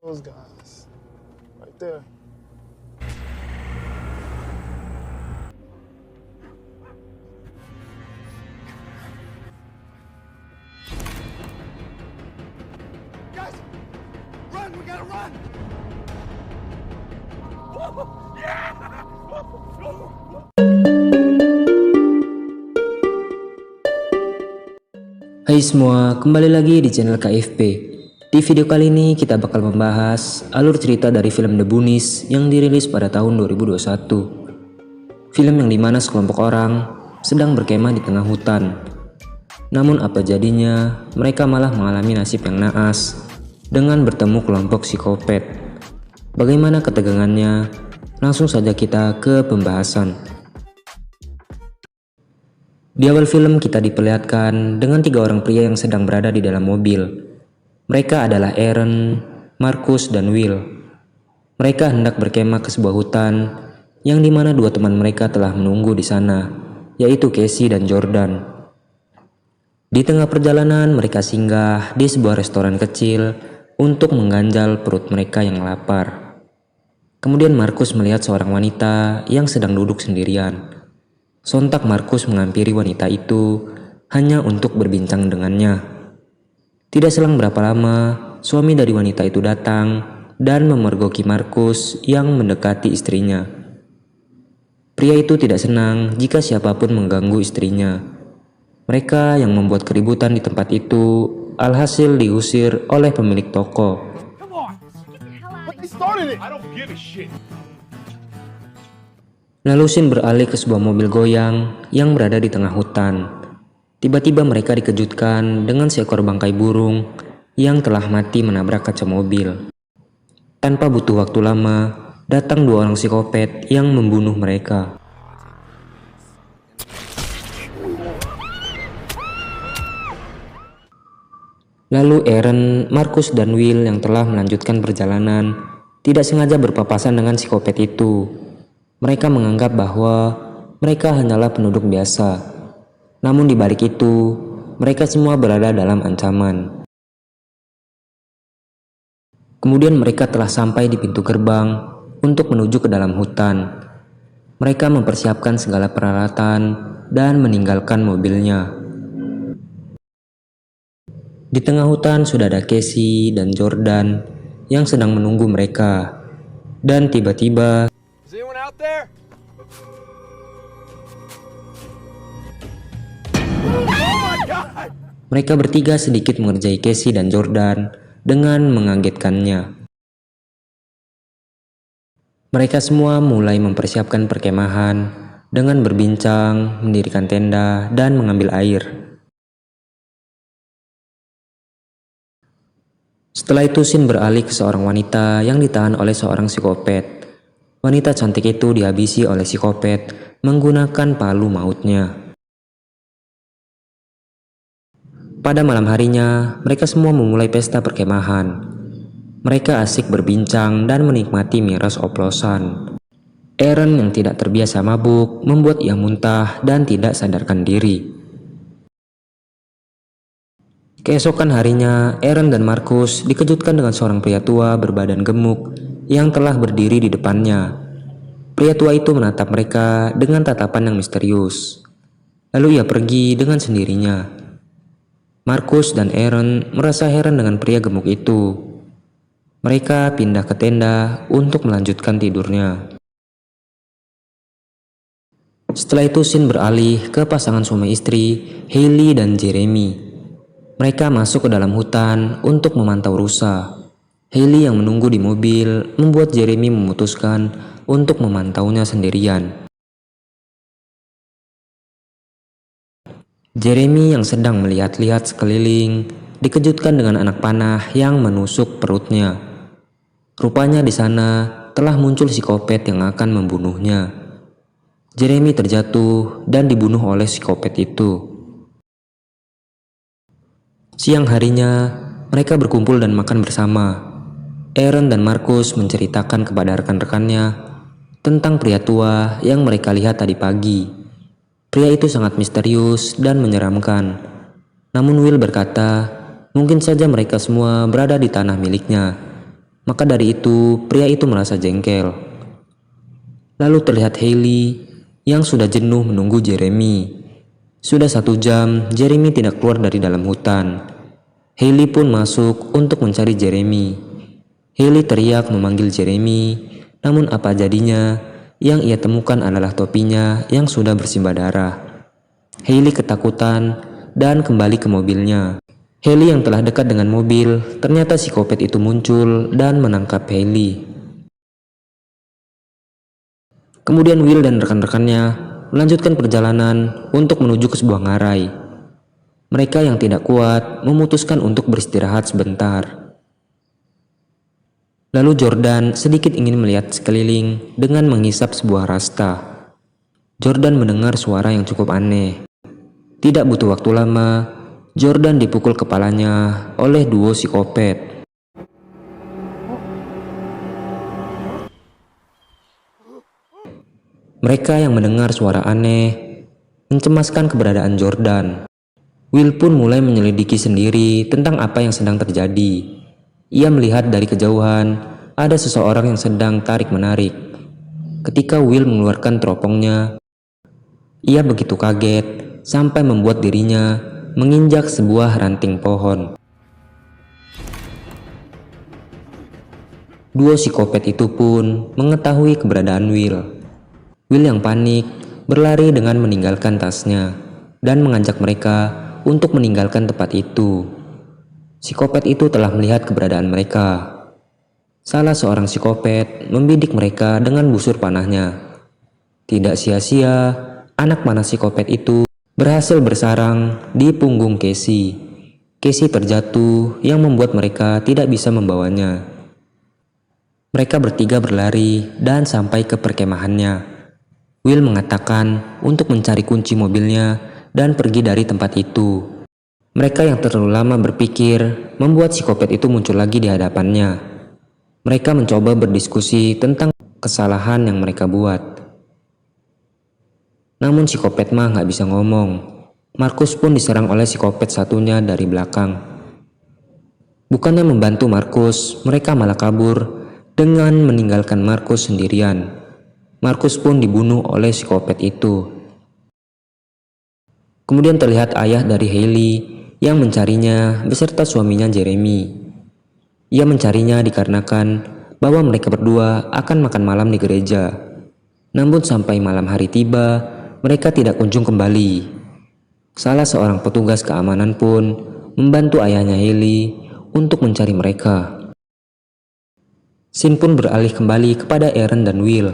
Those guys. Right there. Guys, run! We gotta run! Hai semua, kembali lagi di channel KFP. Di video kali ini kita bakal membahas alur cerita dari film The Goonies yang dirilis pada tahun 2021. Film yang dimana sekelompok orang sedang berkemah di tengah hutan. Namun apa jadinya, mereka malah mengalami nasib yang naas dengan bertemu kelompok psikopat. Bagaimana ketegangannya? Langsung saja kita ke pembahasan. Di awal film kita diperlihatkan dengan 3 orang pria yang sedang berada di dalam mobil. Mereka adalah Aaron, Marcus, dan Will. Mereka hendak berkemah ke sebuah hutan yang dimana 2 teman mereka telah menunggu di sana, yaitu Casey dan Jordan. Di tengah perjalanan mereka singgah di sebuah restoran kecil untuk mengganjal perut mereka yang lapar. Kemudian Marcus melihat seorang wanita yang sedang duduk sendirian. Sontak Marcus menghampiri wanita itu hanya untuk berbincang dengannya. Tidak selang berapa lama, suami dari wanita itu datang dan memergoki Marcus yang mendekati istrinya. Pria itu tidak senang jika siapapun mengganggu istrinya. Mereka yang membuat keributan di tempat itu alhasil diusir oleh pemilik toko. Come on! But they started it. I don't give a shit. Lalu Sin beralih ke sebuah mobil goyang yang berada di tengah hutan. Tiba-tiba mereka dikejutkan dengan seekor bangkai burung yang telah mati menabrak kaca mobil. Tanpa butuh waktu lama, datang 2 orang psikopat yang membunuh mereka. Lalu Aaron, Marcus, dan Will yang telah melanjutkan perjalanan tidak sengaja berpapasan dengan psikopat itu. Mereka menganggap bahwa mereka hanyalah penduduk biasa. Namun di balik itu, mereka semua berada dalam ancaman. Kemudian mereka telah sampai di pintu gerbang untuk menuju ke dalam hutan. Mereka mempersiapkan segala peralatan dan meninggalkan mobilnya. Di tengah hutan sudah ada Casey dan Jordan yang sedang menunggu mereka. Dan tiba-tiba Is anyone out there? Oh my god! mereka bertiga sedikit mengerjai Casey dan Jordan dengan mengagetkannya. Mereka semua mulai mempersiapkan perkemahan dengan berbincang, mendirikan tenda, dan mengambil air. Setelah itu Sin beralih ke seorang wanita yang ditahan oleh seorang psikopat. Wanita cantik itu dihabisi oleh psikopat menggunakan palu mautnya. Pada malam harinya, mereka semua memulai pesta perkemahan. Mereka asik berbincang dan menikmati miras oplosan. Aaron yang tidak terbiasa mabuk membuat ia muntah dan tidak sadarkan diri. Keesokan harinya, Aaron dan Marcus dikejutkan dengan seorang pria tua berbadan gemuk yang telah berdiri di depannya. Pria tua itu menatap mereka dengan tatapan yang misterius. Lalu ia pergi dengan sendirinya. Marcus dan Aaron merasa heran dengan pria gemuk itu. Mereka pindah ke tenda untuk melanjutkan tidurnya. Setelah itu Sin beralih ke pasangan suami istri, Hailey dan Jeremy. Mereka masuk ke dalam hutan untuk memantau rusa. Hailey yang menunggu di mobil membuat Jeremy memutuskan untuk memantaunya sendirian. Jeremy yang sedang melihat-lihat sekeliling dikejutkan dengan anak panah yang menusuk perutnya. Rupanya di sana telah muncul psikopat yang akan membunuhnya. Jeremy terjatuh dan dibunuh oleh psikopat itu. Siang harinya, mereka berkumpul dan makan bersama. Aaron dan Marcus menceritakan kepada rekan-rekannya tentang pria tua yang mereka lihat tadi pagi. Pria itu sangat misterius dan menyeramkan. Namun Will berkata, mungkin saja mereka semua berada di tanah miliknya. Maka dari itu, pria itu merasa jengkel. Lalu terlihat Hailey yang sudah jenuh menunggu Jeremy. Sudah 1 jam, Jeremy tidak keluar dari dalam hutan. Hailey pun masuk untuk mencari Jeremy. Hailey teriak memanggil Jeremy, namun apa jadinya? Yang ia temukan adalah topinya yang sudah bersimbah darah. Hailey ketakutan dan kembali ke mobilnya. Hailey yang telah dekat dengan mobil, ternyata psikopat itu muncul dan menangkap Hailey. Kemudian Will dan rekan-rekannya melanjutkan perjalanan untuk menuju ke sebuah ngarai. Mereka yang tidak kuat memutuskan untuk beristirahat sebentar. Lalu Jordan sedikit ingin melihat sekeliling dengan menghisap sebuah rasta. Jordan mendengar suara yang cukup aneh. Tidak butuh waktu lama, Jordan dipukul kepalanya oleh duo psikopat. Mereka yang mendengar suara aneh mencemaskan keberadaan Jordan. Will pun mulai menyelidiki sendiri tentang apa yang sedang terjadi. Ia melihat dari kejauhan ada seseorang yang sedang tarik-menarik. Ketika Will mengeluarkan teropongnya, ia begitu kaget sampai membuat dirinya menginjak sebuah ranting pohon. Duo psikopat itu pun mengetahui keberadaan Will. Will yang panik berlari dengan meninggalkan tasnya dan mengajak mereka untuk meninggalkan tempat itu. Psikopat itu telah melihat keberadaan mereka. Salah seorang psikopat membidik mereka dengan busur panahnya. Tidak sia-sia, anak panah psikopat itu berhasil bersarang di punggung Casey. Casey terjatuh yang membuat mereka tidak bisa membawanya. Mereka bertiga berlari dan sampai ke perkemahannya. Will mengatakan untuk mencari kunci mobilnya dan pergi dari tempat itu. Mereka yang terlalu lama berpikir membuat psikopat itu muncul lagi di hadapannya. Mereka mencoba berdiskusi tentang kesalahan yang mereka buat. Namun psikopat mah nggak bisa ngomong. Markus pun diserang oleh psikopat satunya dari belakang. Bukannya membantu Markus, mereka malah kabur dengan meninggalkan Markus sendirian. Markus pun dibunuh oleh psikopat itu. Kemudian terlihat ayah dari Hailey yang mencarinya beserta suaminya Jeremy. Ia mencarinya dikarenakan bahwa mereka berdua akan makan malam di gereja. Namun sampai malam hari tiba, mereka tidak kunjung kembali. Salah seorang petugas keamanan pun membantu ayahnya Hailey untuk mencari mereka. Scene pun beralih kembali kepada Aaron dan Will.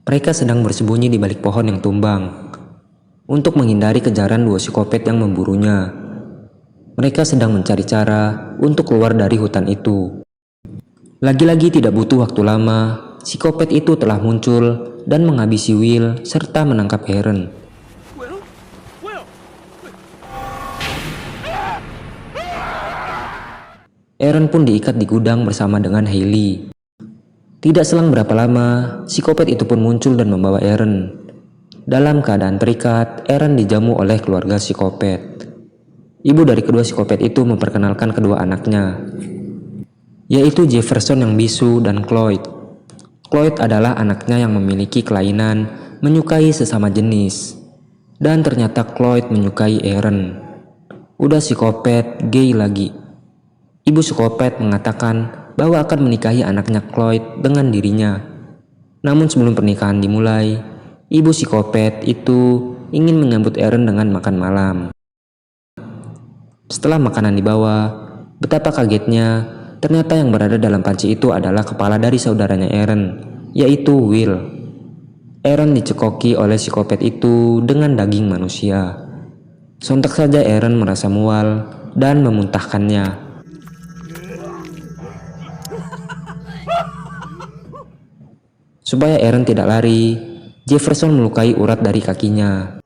Mereka sedang bersembunyi di balik pohon yang tumbang untuk menghindari kejaran dua psikopat yang memburunya. Mereka sedang mencari cara untuk keluar dari hutan itu. Lagi-lagi tidak butuh waktu lama, psikopat itu telah muncul dan menghabisi Will serta menangkap Aaron. Aaron pun diikat di gudang bersama dengan Hailey. Tidak selang berapa lama, psikopat itu pun muncul dan membawa Aaron. Dalam keadaan terikat, Aaron dijamu oleh keluarga psikopat. Ibu dari kedua psikopat itu memperkenalkan kedua anaknya, yaitu Jefferson yang bisu dan Cloyd. Cloyd adalah anaknya yang memiliki kelainan menyukai sesama jenis. Dan ternyata Cloyd menyukai Aaron. Udah psikopat, gay lagi. Ibu psikopat mengatakan bahwa akan menikahi anaknya Cloyd dengan dirinya. Namun sebelum pernikahan dimulai, ibu psikopat itu ingin menyambut Aaron dengan makan malam. Setelah makanan dibawa, betapa kagetnya ternyata yang berada dalam panci itu adalah kepala dari saudaranya Aaron, yaitu Will. Aaron dicekoki oleh psikopat itu dengan daging manusia. Sontak saja Aaron merasa mual dan memuntahkannya. Supaya Aaron tidak lari, Jefferson melukai urat dari kakinya.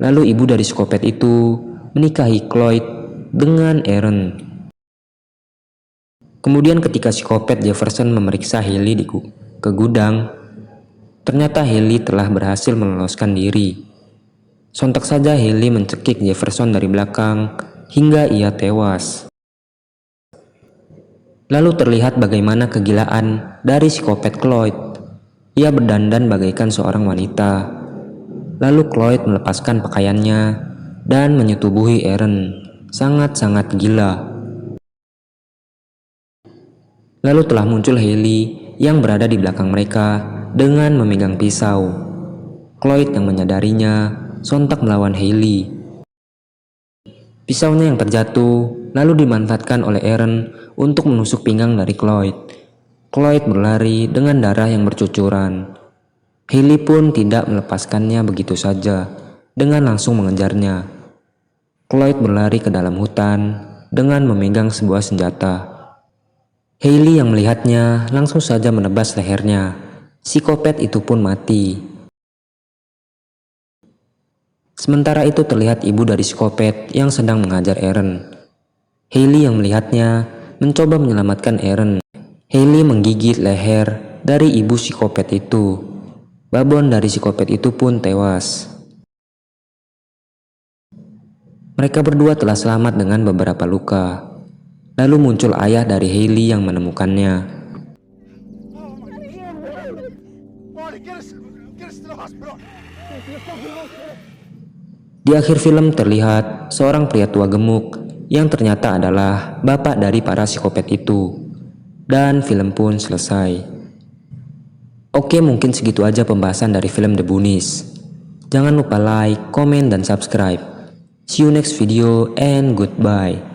Lalu ibu dari psikopat itu menikahi Cloyd dengan Aaron. Kemudian ketika psikopat Jefferson memeriksa Hailey ke gudang, ternyata Hailey telah berhasil meloloskan diri. Sontak saja Hailey mencekik Jefferson dari belakang hingga ia tewas. Lalu terlihat bagaimana kegilaan dari psikopat Cloyd. Ia berdandan bagaikan seorang wanita. Lalu Cloyd melepaskan pakaiannya dan menyetubuhi Aaron. Sangat-sangat gila. Lalu telah muncul Hailey yang berada di belakang mereka dengan memegang pisau. Cloyd yang menyadarinya sontak melawan Hailey. Pisaunya yang terjatuh lalu dimanfaatkan oleh Aaron untuk menusuk pinggang dari Cloyd. Cloyd berlari dengan darah yang bercucuran. Hailey pun tidak melepaskannya begitu saja dengan langsung mengejarnya. Cloyd berlari ke dalam hutan dengan memegang sebuah senjata. Hailey yang melihatnya langsung saja menebas lehernya. Psikopat itu pun mati. Sementara itu terlihat ibu dari psikopat yang sedang menghajar Aaron. Hailey yang melihatnya mencoba menyelamatkan Aaron. Hailey menggigit leher dari ibu psikopat itu. Babon dari psikopat itu pun tewas. Mereka berdua telah selamat dengan beberapa luka. Lalu muncul ayah dari Hailey yang menemukannya. Marty, get us to the hospital. Di akhir film terlihat seorang pria tua gemuk yang ternyata adalah bapak dari para psikopat itu. Dan film pun selesai. Oke, mungkin segitu aja pembahasan dari film The Goonies. Jangan lupa like, komen, dan subscribe. See you next video and goodbye.